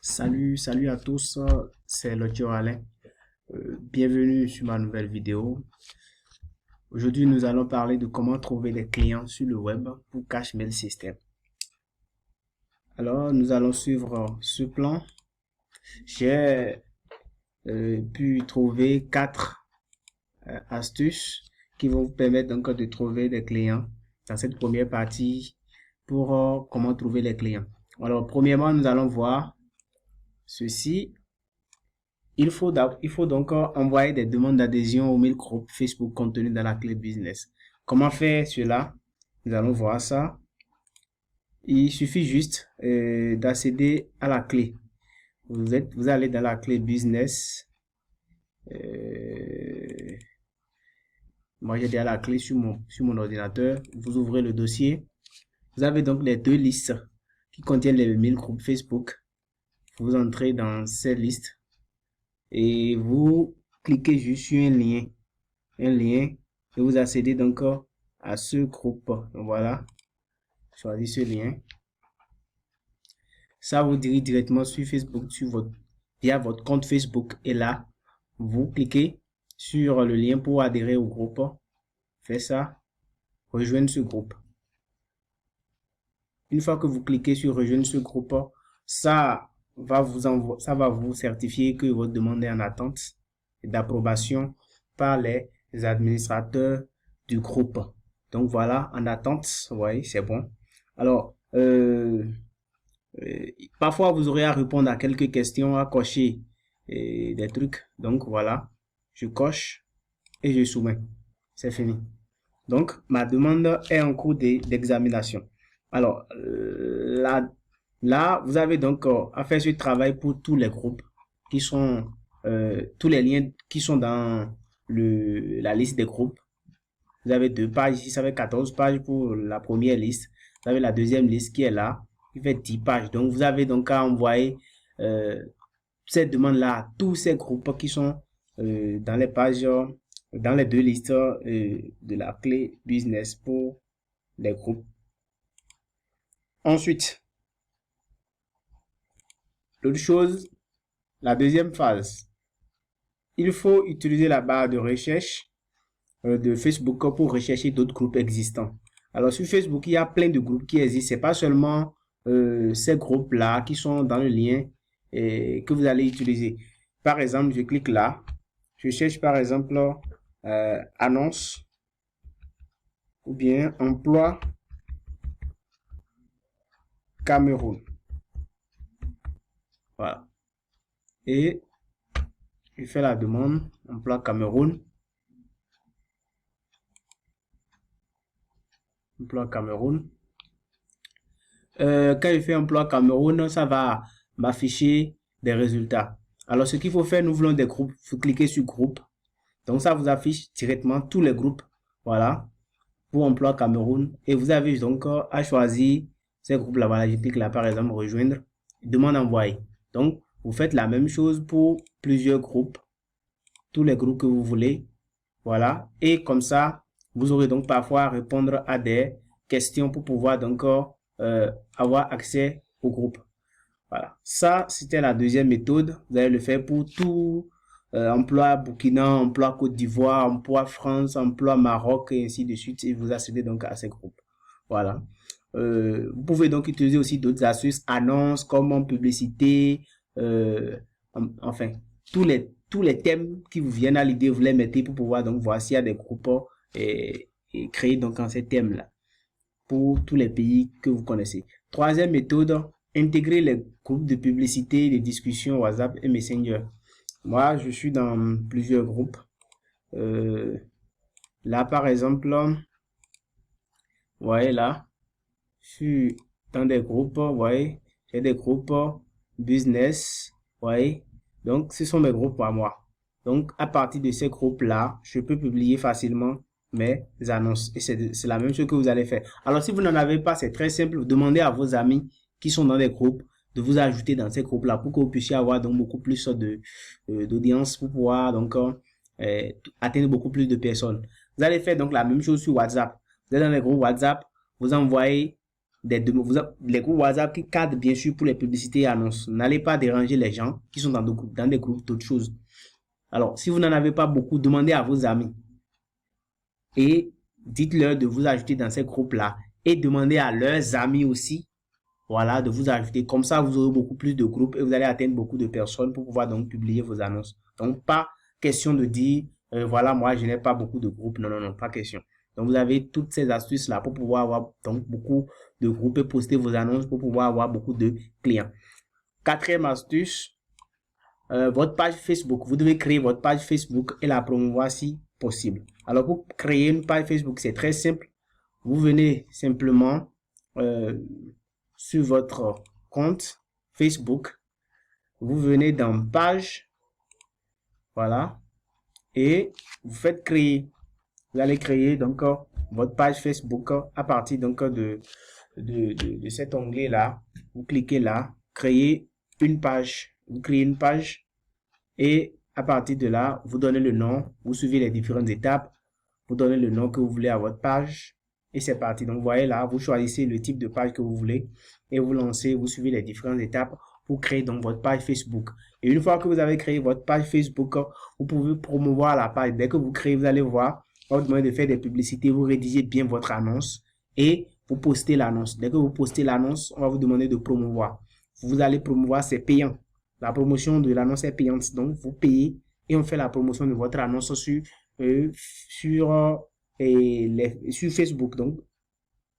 Salut à tous, c'est le Tio Alain. Bienvenue sur ma nouvelle vidéo. Aujourd'hui, nous allons parler de comment trouver des clients sur le web pour Cash Mail System. Alors, nous allons suivre ce plan. J'ai pu trouver 4 astuces qui vont vous permettre donc de trouver des clients dans cette première partie pour comment trouver les clients. Alors, premièrement, nous allons voir ceci. Il faut donc envoyer des demandes d'adhésion au mail groupe Facebook contenu dans la clé business. Comment faire cela? Nous allons voir ça. Il suffit juste d'accéder à la clé. Vous allez dans la clé business. Moi, j'ai déjà la clé sur mon ordinateur. Vous ouvrez le dossier. Vous avez donc les deux listes qui contiennent les mails groupe Facebook. Vous entrez dans ces listes. Et vous cliquez juste sur un lien et vous accédez donc à ce groupe. Donc voilà, choisissez ce lien. Ça vous dirige directement sur Facebook, via votre compte Facebook, et là vous cliquez sur le lien pour adhérer au groupe. Faites ça, rejoindre ce groupe. Une fois que vous cliquez sur rejoindre ce groupe, ça va vous certifier que votre demande est en attente d'approbation par les administrateurs du groupe. Donc voilà, en attente, oui, c'est bon. Alors, parfois vous aurez à répondre à quelques questions, à cocher des trucs. Donc voilà, je coche et je soumets. C'est fini. Donc ma demande est en cours d'examination. Alors là, vous avez donc à faire ce travail pour tous les groupes qui sont, tous les liens qui sont dans la liste des groupes. Vous avez 2 pages ici, ça fait 14 pages pour la première liste. Vous avez la deuxième liste qui est là, qui fait 10 pages. Donc, vous avez donc à envoyer cette demande-là à tous ces groupes qui sont dans les pages, dans les deux listes de la clé business pour les groupes. Ensuite, l'autre chose, la deuxième phase, il faut utiliser la barre de recherche de Facebook pour rechercher d'autres groupes existants. Alors sur Facebook, il y a plein de groupes qui existent. C'est pas seulement ces groupes-là qui sont dans le lien que vous allez utiliser. Par exemple, je clique là. Je cherche par exemple annonce ou bien emploi Cameroun. Voilà. Et je fais la demande emploi Cameroun. Emploi Cameroun. Quand je fais emploi Cameroun, ça va m'afficher des résultats. Alors, ce qu'il faut faire, nous voulons des groupes. Vous cliquez sur groupe. Donc, ça vous affiche directement tous les groupes. Voilà. Pour emploi Cameroun. Et vous avez donc à choisir ces groupes-là. Voilà, je clique là, par exemple, rejoindre. Demande envoyer. Donc, vous faites la même chose pour plusieurs groupes. Tous les groupes que vous voulez. Voilà. Et comme ça, vous aurez donc parfois à répondre à des questions pour pouvoir donc avoir accès au groupe. Voilà. Ça, c'était la deuxième méthode. Vous allez le faire pour tout emploi Burkina, emploi Côte d'Ivoire, emploi France, emploi Maroc et ainsi de suite. Et vous accédez donc à ces groupes. Voilà. Vous pouvez donc utiliser aussi d'autres astuces, annonces, comme en publicité, enfin, tous les thèmes qui vous viennent à l'idée, vous les mettez pour pouvoir donc voir s'il y a des groupes et créer donc en ces thèmes-là pour tous les pays que vous connaissez. Troisième méthode, intégrer les groupes de publicité, les discussions WhatsApp et Messenger. Moi, je suis dans plusieurs groupes. Là, par exemple, vous voyez là, je suis dans des groupes, vous voyez, j'ai des groupes business, vous voyez. Donc, ce sont mes groupes à moi. Donc, à partir de ces groupes-là, je peux publier facilement mes annonces. Et c'est la même chose que vous allez faire. Alors, si vous n'en avez pas, c'est très simple. Demandez à vos amis qui sont dans des groupes de vous ajouter dans ces groupes-là pour que vous puissiez avoir donc beaucoup plus d'audience pour pouvoir donc atteindre beaucoup plus de personnes. Vous allez faire donc la même chose sur WhatsApp. Vous êtes dans les groupes WhatsApp, vous envoyez les groupes WhatsApp qui cadrent bien sûr pour les publicités et annonces. N'allez pas déranger les gens qui sont dans des groupes d'autres choses. Alors, si vous n'en avez pas beaucoup, demandez à vos amis et dites-leur de vous ajouter dans ces groupes-là et demandez à leurs amis aussi, voilà, de vous ajouter. Comme ça, vous aurez beaucoup plus de groupes et vous allez atteindre beaucoup de personnes pour pouvoir donc publier vos annonces. Donc, pas question de dire, voilà, moi, je n'ai pas beaucoup de groupes. Non, non, non, pas question. Donc, vous avez toutes ces astuces-là pour pouvoir avoir donc beaucoup de groupes et poster vos annonces pour pouvoir avoir beaucoup de clients. Quatrième astuce, votre page Facebook. Vous devez créer votre page Facebook et la promouvoir si possible. Alors, pour créer une page Facebook, c'est très simple. Vous venez simplement sur votre compte Facebook. Vous venez dans page. Voilà. Et vous faites créer. Vous allez créer donc votre page Facebook à partir donc de cet onglet là. Vous cliquez là, créer une page. Vous créez une page et à partir de là, vous donnez le nom, vous suivez les différentes étapes, vous donnez le nom que vous voulez à votre page et c'est parti. Donc vous voyez là, vous choisissez le type de page que vous voulez et vous lancez, vous suivez les différentes étapes pour créer donc votre page Facebook. Et une fois que vous avez créé votre page Facebook, vous pouvez promouvoir la page. Dès que vous créez, vous allez voir, on vous demande de faire des publicités, vous rédigez bien votre annonce et vous postez l'annonce. Dès que vous postez l'annonce, on va vous demander de promouvoir. Vous allez promouvoir, c'est payant. La promotion de l'annonce est payante, donc vous payez et on fait la promotion de votre annonce sur Facebook. Donc,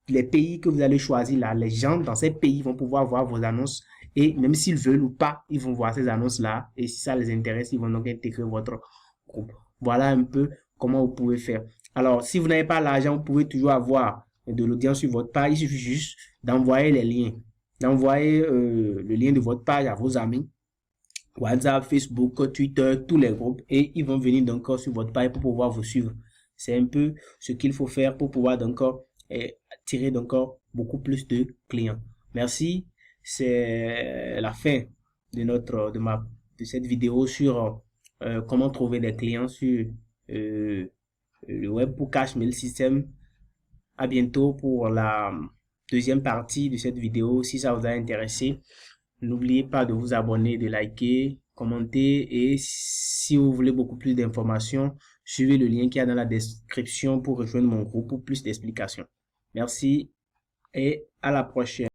les pays que vous allez choisir là, les gens dans ces pays vont pouvoir voir vos annonces et même s'ils veulent ou pas, ils vont voir ces annonces-là et si ça les intéresse, ils vont donc intégrer votre groupe. Voilà un peu comment vous pouvez faire. Alors, si vous n'avez pas l'argent, vous pouvez toujours avoir de l'audience sur votre page. Il suffit juste d'envoyer les liens, d'envoyer le lien de votre page à vos amis. WhatsApp, Facebook, Twitter, tous les groupes et ils vont venir donc sur votre page pour pouvoir vous suivre. C'est un peu ce qu'il faut faire pour pouvoir donc attirer donc beaucoup plus de clients. Merci. C'est la fin de cette vidéo sur comment trouver des clients sur le web pour Cash Mail System. À bientôt pour la deuxième partie de cette vidéo. Si ça vous a intéressé, n'oubliez pas de vous abonner, de liker, commenter et si vous voulez beaucoup plus d'informations, suivez le lien qui est dans la description pour rejoindre mon groupe pour plus d'explications. Merci et à la prochaine.